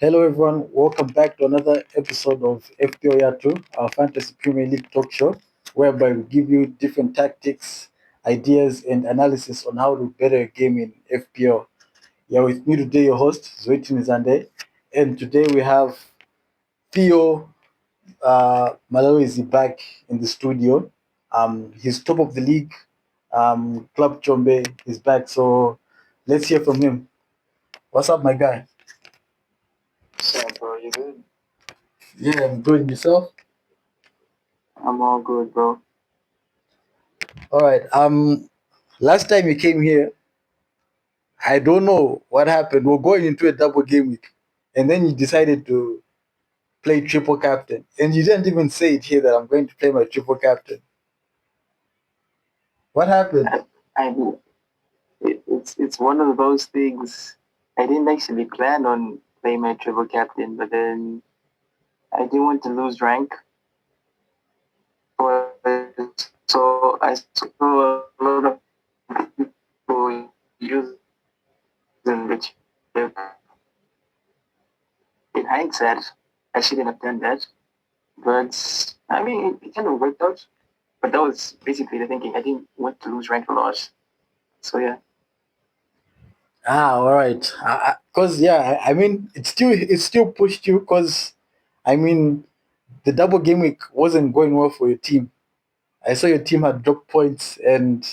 Hello, everyone. Welcome back to another episode of FPL Yathu, our Fantasy Premier League talk show, whereby we give you different tactics, ideas, and analysis on how to better a game in FPL. Yeah, with me today, your host, Zoitin Zande, and today we have Theo Malewezi back in the studio. He's top of the league. Club Chombe is back, so let's hear from him. What's up, my guy? So, bro, you good? Yeah, I'm good. Yourself? I'm all good, bro. All right. Last time you came here, I don't know what happened. We're going into a double game week, and then you decided to play triple captain, and you didn't even say it here that I'm going to play my triple captain. What happened? I it's one of those things. I didn't actually plan on playing my triple captain, but then I didn't want to lose rank. So I saw a lot of people using the chip. In hindsight, I shouldn't have done that. But I mean, it kind of worked out. But that was basically the thinking. I didn't want to lose rank a lot. So yeah. All right. Cause yeah, I mean, it still pushed you. Cause I mean, the double game week wasn't going well for your team. I saw your team had dropped points, and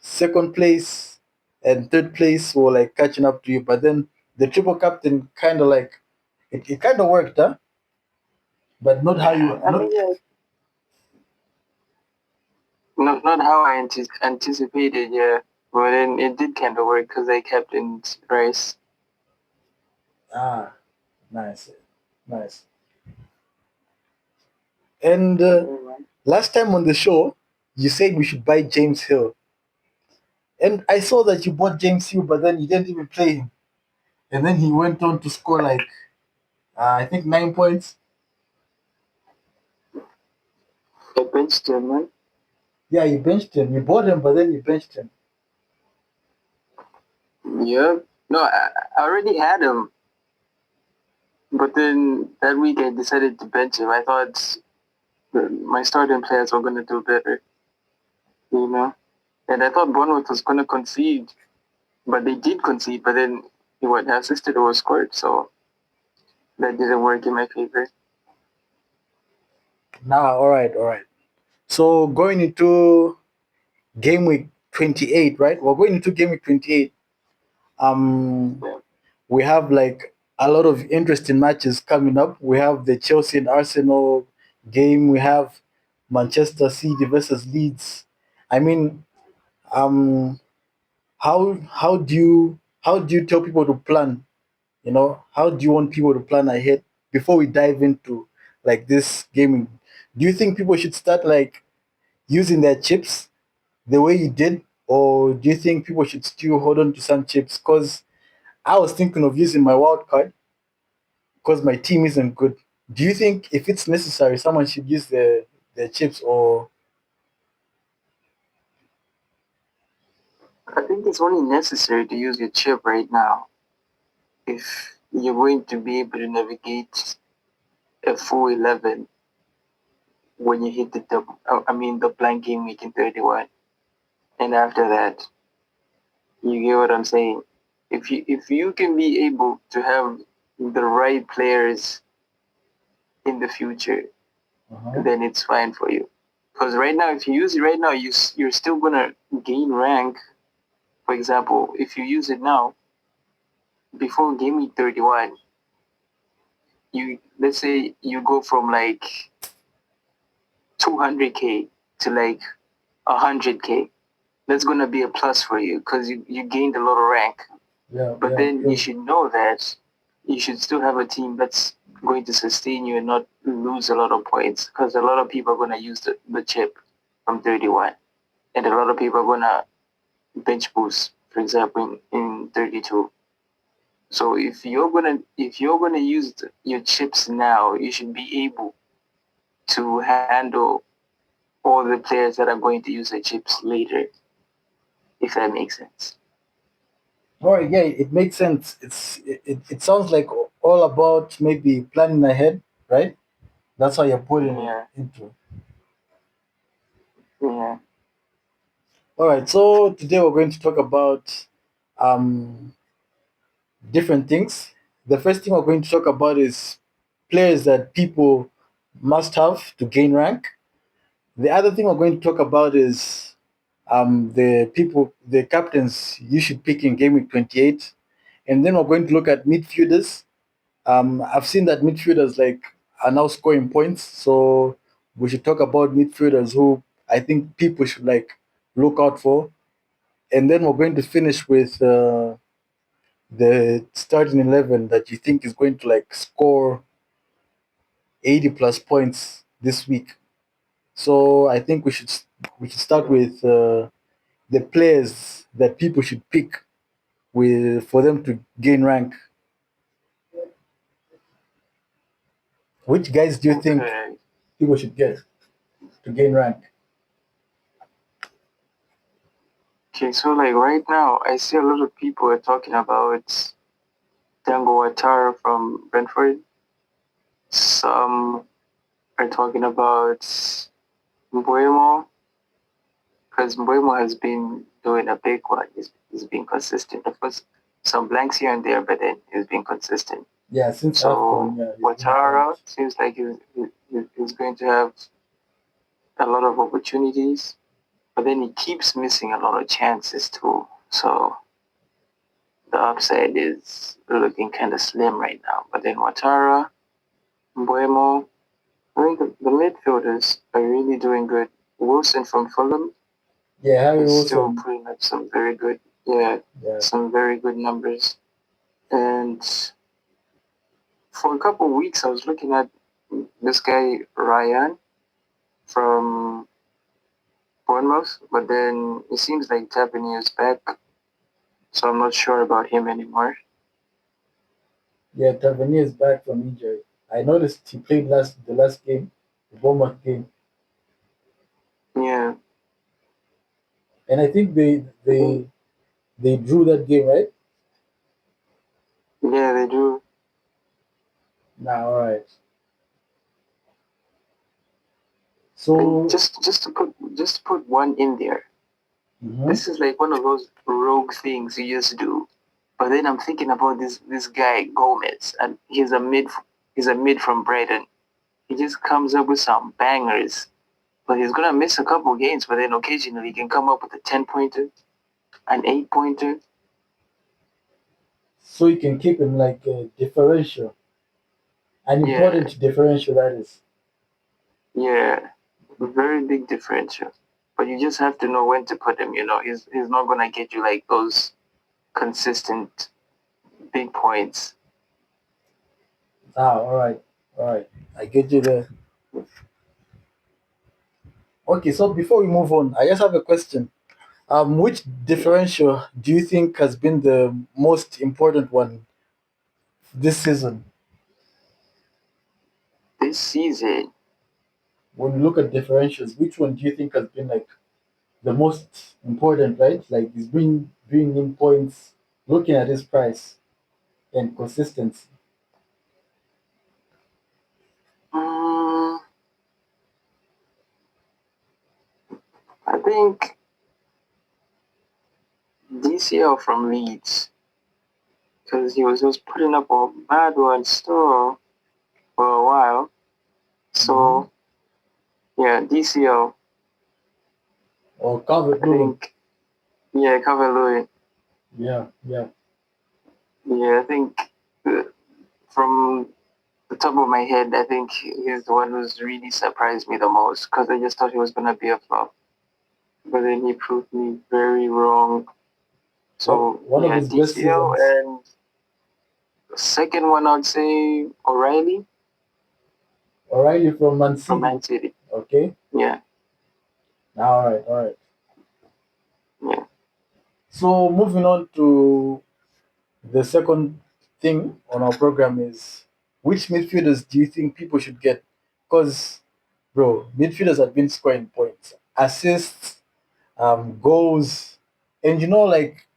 second place and third place were like catching up to you. But then the triple captain kind of like it kind of worked, huh? But not how you I not. mean, yeah, not how I anticipated, yeah. But then it did kind of work because I kept in Rice. Ah, nice, nice. And last time on the show, you said we should buy James Hill, and I saw that you bought James Hill, but then you didn't even play him, and then he went on to score like I think 9 points. I benched him, man. Yeah, you benched him. You bought him, but then you benched him. Yeah. No, I already had him. But then that week I decided to bench him. I thought my starting players were going to do better, you know? And I thought Bournemouth was going to concede. But they did concede, but then what assisted or scored. So that didn't work in my favor. Nah, all right, all right. So going into game week 28, right? We're going into game week 28. Um, Yeah. we have like a lot of interesting matches coming up. We have the Chelsea and Arsenal game. We have Manchester City versus Leeds. I mean, um, how do you tell people to plan? How do you want people to plan ahead before we dive into like this gaming? Do you think people should start like using their chips the way you did, or do you think people should still hold on to some chips? Because I was thinking of using my wild card because my team isn't good. Do you think if it's necessary, someone should use their chips or? I think it's only necessary to use your chip right now if you're going to be able to navigate a full 11 when you hit the double, the blank game week in 31. And after that, you get what I'm saying. If you can be able to have the right players in the future, Uh-huh. then it's fine for you. Because right now, if you use it right now, you're still gonna gain rank. For example, if you use it now before game week 31, you let's say you go from like 200k to like 100k. That's gonna be a plus for you because you gained a lot of rank. Yeah, But yeah, then yeah. you should know that you should still have a team that's going to sustain you and not lose a lot of points because a lot of people are gonna use the chip from 31, and a lot of people are gonna bench boost, for example, in 32. So if you're gonna use your chips now, you should be able to handle all the players that are going to use the chips later, if that makes sense. All right, yeah, it makes sense. It sounds like all about maybe planning ahead, right? That's how you're putting it Yeah, into. yeah. All right, so today we're going to talk about um, different things. The first thing we're going to talk about is players that people must have to gain rank. The other thing we're going to talk about is the captains you should pick in game week 28. And then we're going to look at midfielders. I've seen that midfielders like are now scoring points, so we should talk about midfielders who I think people should like look out for. And then we're going to finish with the starting 11 that you think is going to like score 80 plus points this week. So I think we should start with the players that people should pick with for them to gain rank. Which guys do you think Okay. people should get to gain rank? Okay, so like right now, I see a lot of people are talking about Dango Watara from Brentford. Some are talking about Mbuemo, because Mbuemo has been doing a big one. He's been consistent. Of course, some blanks here and there, but then he's been consistent. Yeah, since AFCON, So yeah, he's been Watara quiet. seems like he's going to have a lot of opportunities, but then he keeps missing a lot of chances too. So the upside is looking kind of slim right now. But then Watara, Mbuemo, I think the midfielders are really doing good. Wilson from Fulham Yeah, Harry is still Wilson. putting up some very good, yeah, Yeah, some very good numbers. And for a couple of weeks, I was looking at this guy Ryan from Bournemouth, but then it seems like Tavernier is back, so I'm not sure about him anymore. yeah, Tavernier is back from injury. I noticed he played the last game, the Bournemouth game, Yeah, and I think they I think they they drew that game, right? yeah they do. Nah, all right. And So, just to put one in there. mhm. This is like one of those rogue things you just do. But then I'm thinking about this guy Gomez, and he's a mid from Brighton. He just comes up with some bangers, but he's gonna miss a couple games. But then occasionally he can come up with a 10 pointer, an 8 pointer. So you can keep him like a differential, an Yeah, important differential that is. yeah, very big differential. But you just have to know when to put him. He's not gonna get you like those consistent big points. Ah, all right. I get you there. Okay, so before we move on, I just have a question. Which differential do you think has been the most important one this season? This season, When you look at differentials, which one do you think has been like the most important, right? Like he's bringing in points, looking at his price and consistency. mm, I think DCL from Leeds, because he was just putting up a bad one still for a while. Hmm. So yeah, DCL. Or Calvert I Lewin. think yeah, Cavalier. Yeah, yeah. Yeah, I think uh, from the top of my head, I think he's the one who's really surprised me the most because I just thought he was gonna be a flop, but then he proved me very wrong. So One of yeah, his best DCL, seasons. and the second one I'd say O'Reilly O'Reilly from Man from City. Man City. Okay. Yeah, All right, all right. yeah. So moving on to the second thing on our program is which midfielders do you think people should get? Because, bro, midfielders have been scoring points, assists, goals, and like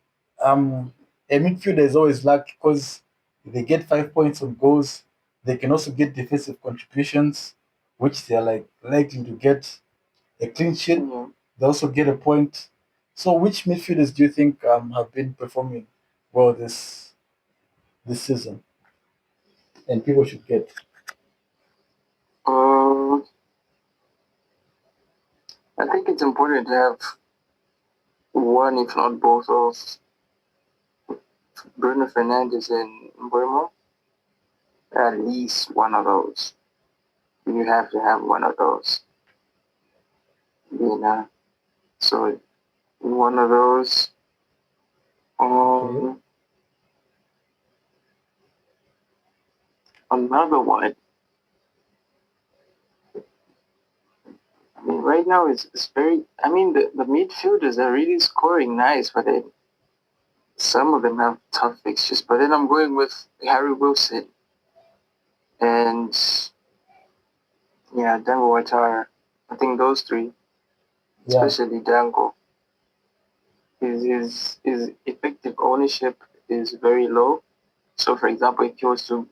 um a midfielder is always lucky because they get 5 points on goals. They can also get defensive contributions, which they are like likely to get a clean sheet. Yeah. They also get a point. So, which midfielders do you think have been performing well this season, and people should get? Um, I think it's important to have one, if not both, of Bruno Fernandes and Mbeumo. At least one of those. You have to have one of those. You know. So one of those. Okay. Um, Another one. I mean, right now it's very. I mean, the midfielders are really scoring nice, but then some of them have tough fixtures. But then I'm going with Harry Wilson and yeah, Dango Ouattara. I think those three, Yeah. especially Dango, his effective ownership is very low. So, for example, if he was to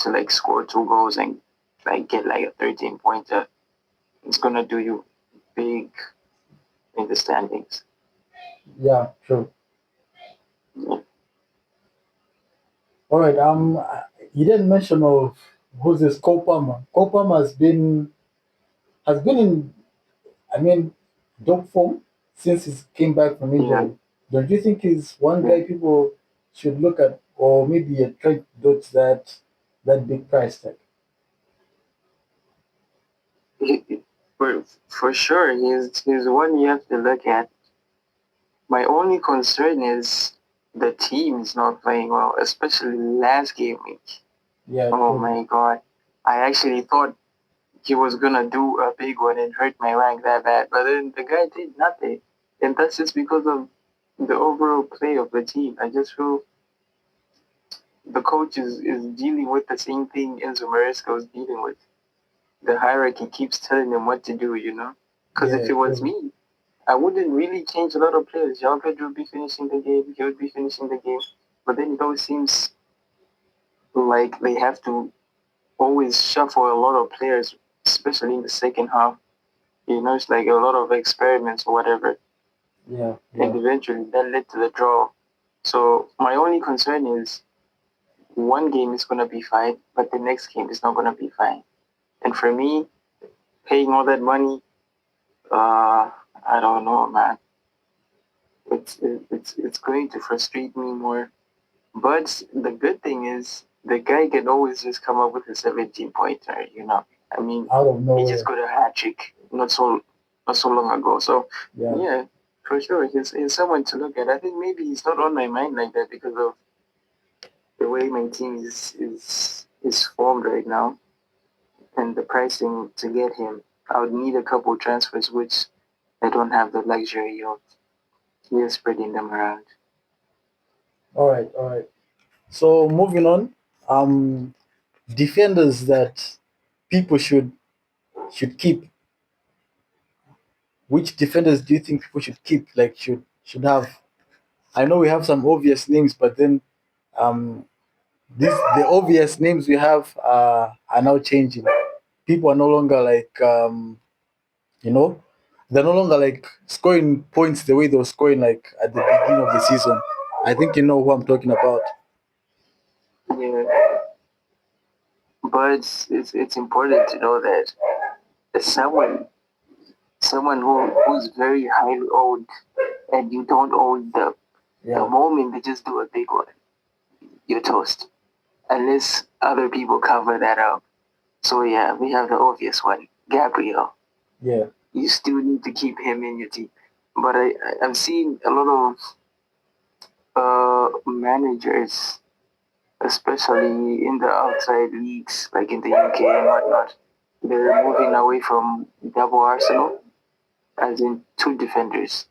like score 2 goals and like get like a 13 pointer, it's gonna do you big in the standings. Yeah. True. All right. You didn't mention of who's this Copama. Copama has been in, I mean, dope form since he came back from Yeah, injury. Don't you think he's one yeah. guy people should look at, or maybe a trade dot that big price tag? For sure, he's one you have to look at. My only concern is the team is not playing well, especially last game week. Yeah. Oh True. my god. I actually thought he was gonna do a big one and hurt my rank that bad, but then the guy did nothing. And that's just because of the overall play of the team. I just feel the coach is dealing with the same thing Enzo Maresca was dealing with. The hierarchy keeps telling them what to do, you know? Because if Yeah. it was True. me, I wouldn't really change a lot of players. João Pedro would be finishing the game, he would be finishing the game. But then it always seems like they have to always shuffle a lot of players, especially in the second half. You know, it's like a lot of experiments or whatever. Yeah. And Yeah. eventually that led to the draw. So my only concern is one game is going to be fine, but the next game is not going to be fine. And for me, paying all that money, I don't know, man. It's going to frustrate me more. But the good thing is the guy can always just come up with a 17 pointer. You know, I mean, Out of he just nowhere. got a hat trick not so long ago. So Yeah. yeah, for sure, he's someone to look at. I think maybe he's not on my mind like that because of the way my team is formed right now and the pricing to get him. I would need a couple transfers, which I don't have the luxury of just spreading them around. All right. All right. So moving on. Defenders that people should keep. Which defenders do you think people should keep? Like should have? I know we have some obvious names, but then um, the obvious names we have are now changing. People are no longer like you know they're no longer like scoring points the way they were scoring like at the beginning of the season. I think you know who I'm talking about. Yeah, but it's important to know that someone who's very highly owned and you don't own them, the Yeah, moment they just do a big one, you're toast. Unless other people cover that up. So yeah, we have the obvious one, Gabriel. yeah, You still need to keep him in your team. But I've seen a lot of managers, especially in the outside leagues, like in the UK and whatnot, they're moving away from double Arsenal, as in two defenders,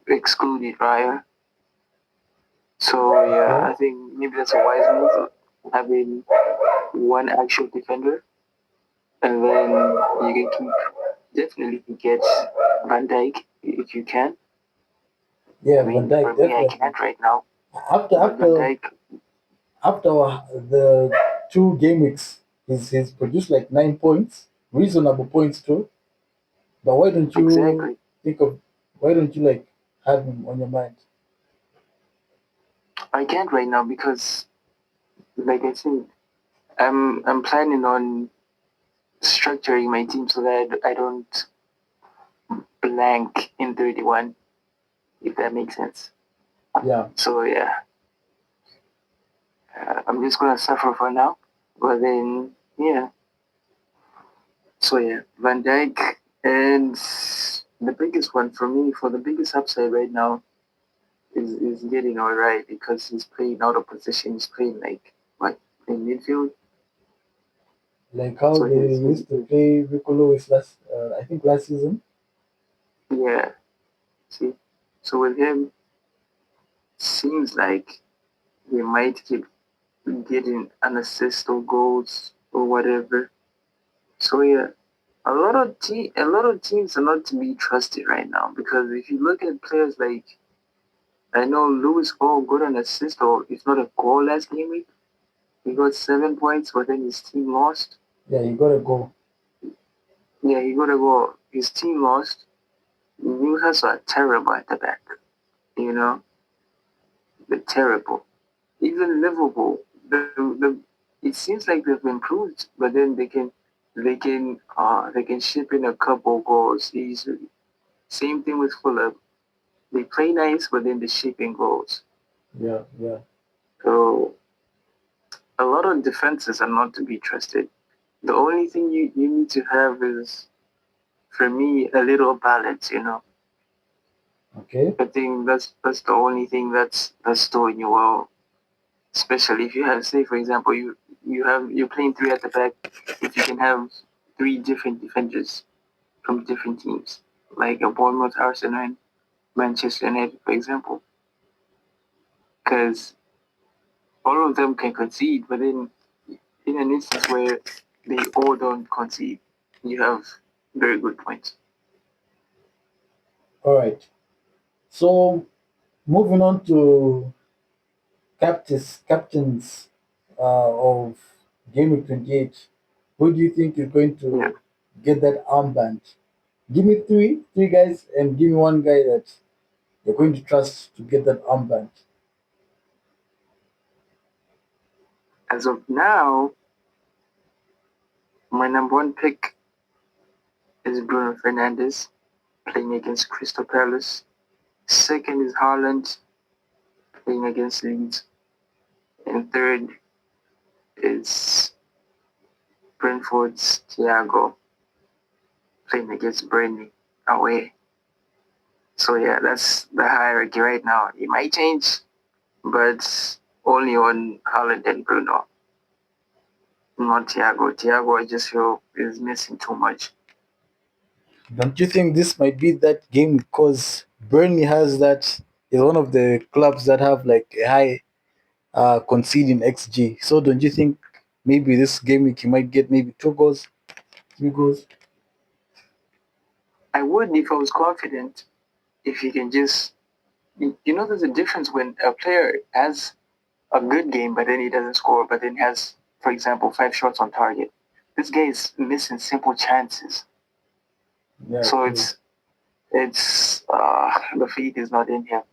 excluding Raya. So yeah, okay, I think maybe that's a wise move, having one actual defender, and then you can keep definitely get Van Dijk if you can. I yeah. Van mean, for Dijk me, I definitely. can't right now. After But Van after Dijk, after the two game weeks, he's produced like 9 points, reasonable points too. But why don't you exactly. think of why don't you like have him on your mind? I can't right now because, like I said, I'm planning on structuring my team so that I don't blank in 31, if that makes sense. Yeah, So yeah, I'm just gonna suffer for now. But then yeah, so yeah, Van Dijk and the biggest one for me for the biggest upside right now is getting alright because he's playing out of position. He's playing like what in midfield. like how So they he's used to play Rico Lewis I think last season. yeah. See, so with him, seems like he might keep getting an assist or goals or whatever. So yeah, a lot of teams are not to be trusted right now because if you look at players like I know Lewis Hall got an assist or if not a goal last game week. He got 7 points, but then his team lost. Yeah, he got a goal. Yeah, he got a goal. His team lost. Newcastle are terrible at the back. You know, they're terrible. Even Liverpool, it seems like they've improved, but then they can ship in a couple goals easily. Same thing with Fulham. They play nice, but then they ship in goals. Yeah, yeah. So a lot of defenses are not to be trusted. The only thing you need to have is, for me, a little balance. You know, Okay. I think that's the only thing that's doing you well. Especially if you have, say, for example, you're playing three at the back. If you can have three different defenders from different teams, like a Bournemouth, Arsenal, and Manchester United, for example, because all of them can concede, but then in an instance where they all don't concede, you have very good points. All right. So moving on to captains of Game Week 28. Who do you think is going Yeah. to get that armband? Give me three guys, and give me one guy that you're going to trust to get that armband. As of now, my number one pick is Bruno Fernandes playing against Crystal Palace. Second is Haaland playing against Leeds. And third is Brentford's Thiago playing against Burnley away. So yeah, that's the hierarchy right now. It might change, but only on Haaland and Bruno, not Thiago. Thiago, I just feel is missing too much. Don't you think this might be that game because Burnley has that is one of the clubs that have like a high conceding XG. So don't you think maybe this game week you might get maybe 2 goals, 3 goals? I would if I was confident. If you can just, there's a difference when a player has a good game, but then he doesn't score, but then has, for example, 5 shots on target. This guy is missing simple chances. Yeah, So true. it's the feet is not in him.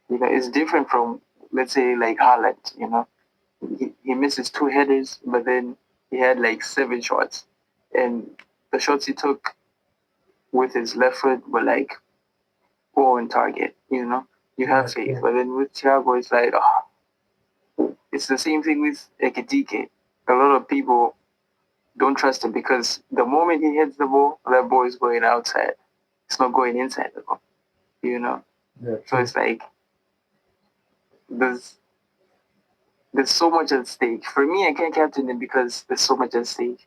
It's different from, let's say, like Haaland. He misses two headers, but then he had like 7 shots, and the shots he took with his left foot were like four on target. You Yeah, have faith, true. but then with Thiago, it's like it's the same thing with Ekitike. A lot of people don't trust him because the moment he hits the ball, that ball is going outside. It's not going inside the ball. You know, Yeah, so true. it's like there's there's so much at stake. For me, I can't captain him because there's so much at stake.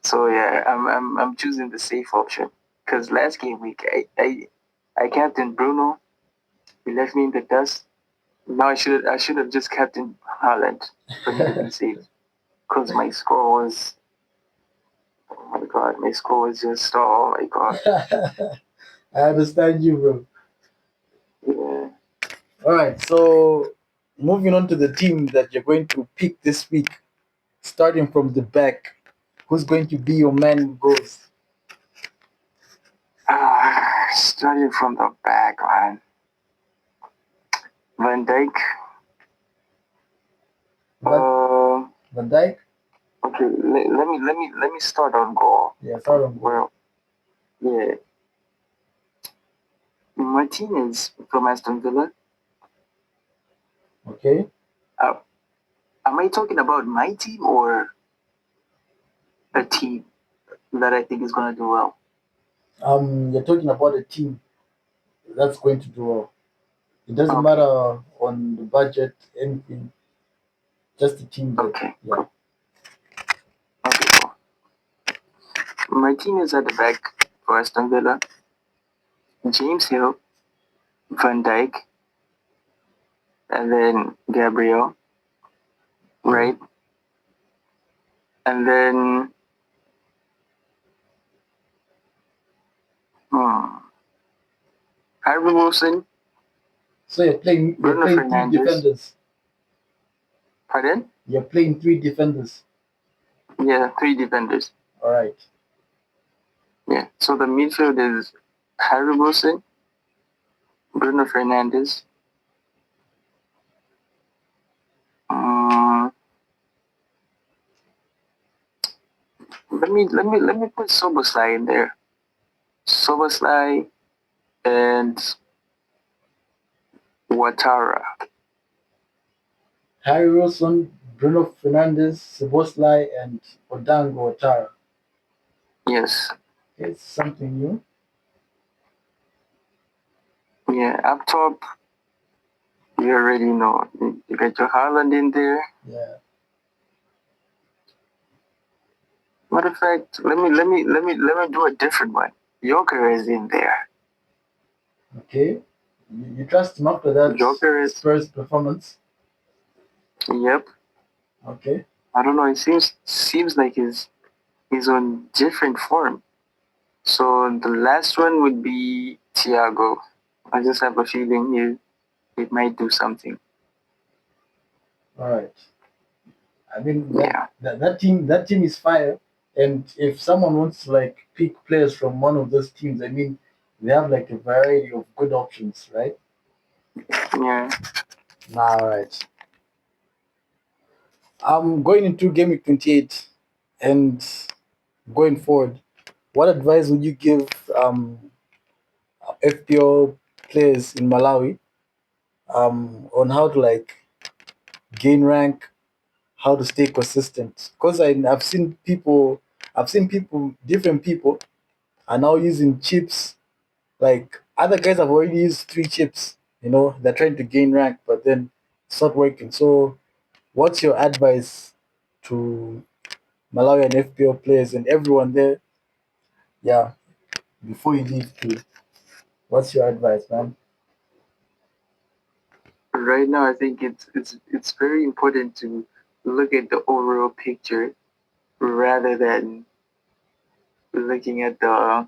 So yeah, I'm choosing the safe option because last game week I captained Bruno. He left me in the dust. Now I should have just captained Haaland for me to be safe because my score was, oh my god, my score was just, oh my god. I understand you, bro. Yeah. All right. So moving on to the team that you're going to pick this week, starting from the back, who's going to be your man who goes? Starting from the back, man. Van Dijk. Van, Uh, Van Dijk? okay. Let me start on goal. Yeah, start on goal. Well, yeah. Martinez from Aston Villa. Okay. Uh, am I talking about my team or a team that I think is gonna do well? You're talking about a team that's going to do well. It doesn't Okay. matter on the budget, anything. Just the team that. Okay. Yeah. Cool. Okay. Cool. Martinez at the back for Aston Villa. James Hill, Van Dijk, and then Gabriel, right? And then hmm, Harry Wilson, So you're Bruno playing three Fernandes. defenders. Pardon? You're playing three defenders. Yeah, three defenders. All right. Yeah. So the midfield is Harry Wilson, Bruno Fernandes. Um, let me put Soboslai in there. Soboslai and Ouattara. Harry Wilson, Bruno Fernandes, Szoboszlai, and Odango Otara. Yes. It's something new. Yeah. Up top, you already know. You got your Haaland in there. Yeah. Matter of fact, let me do a different one. Joker is in there. Okay. You trust him after that Joker is Spurs performance. yep. Okay. I don't know. It seems like he's on different form. So the last one would be Thiago. I just have a feeling he might do something. All right. I mean Yeah. that team is fire. And if someone wants to like pick players from one of those teams, I mean they have like a variety of good options, right? Yeah. All right. I'm going into Gameweek 28 and going forward. What advice would you give FPL players in Malawi on how to like gain rank, how to stay consistent? Because I've seen people, different people are now using chips. Like other guys have already used three chips. They're trying to gain rank, but then it's not working. So, what's your advice to Malawian FPL players and everyone there? Yeah, before you leave, too. What's your advice, man? Right now, I think it's very important to look at the overall picture rather than looking at the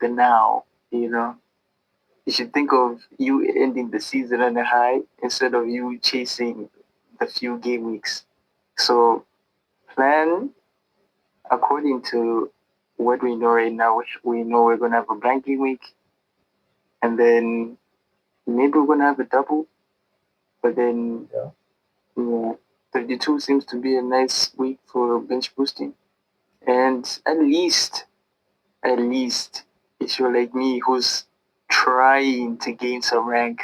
now. You know, you should think of you ending the season on a high instead of you chasing the few game weeks. So plan according to what we know right now. We know we're gonna have a blank game week, and then maybe we're gonna have a double. But then, Yeah. yeah, 32 seems to be a nice week for bench boosting. And at least, if you're like me, who's trying to gain some rank,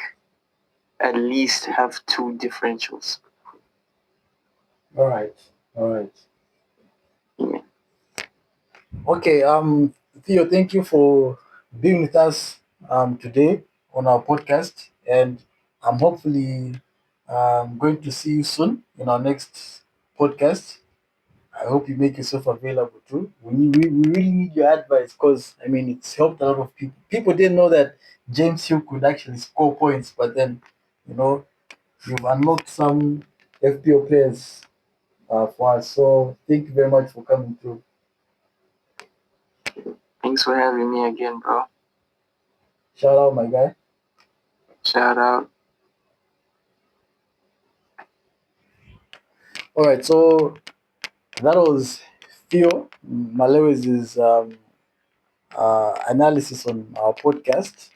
at least have two differentials. All right. All right. Yeah. Okay. Theo, thank you for being with us today on our podcast, and I'm hopefully going to see you soon in our next podcast. I hope you make yourself available too. We really need your advice because I mean it's helped a lot of people. People didn't know that James Hill could actually score points, but then you know you've unlocked some FPO players for us. So thank you very much for coming through. Thanks for having me again, bro. Shout out, my guy. Shout out. All right, so that was Theo Malewezi's analysis on our podcast.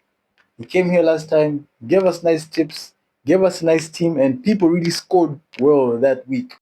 He came here last time, gave us nice tips, gave us a nice team, and people really scored well that week.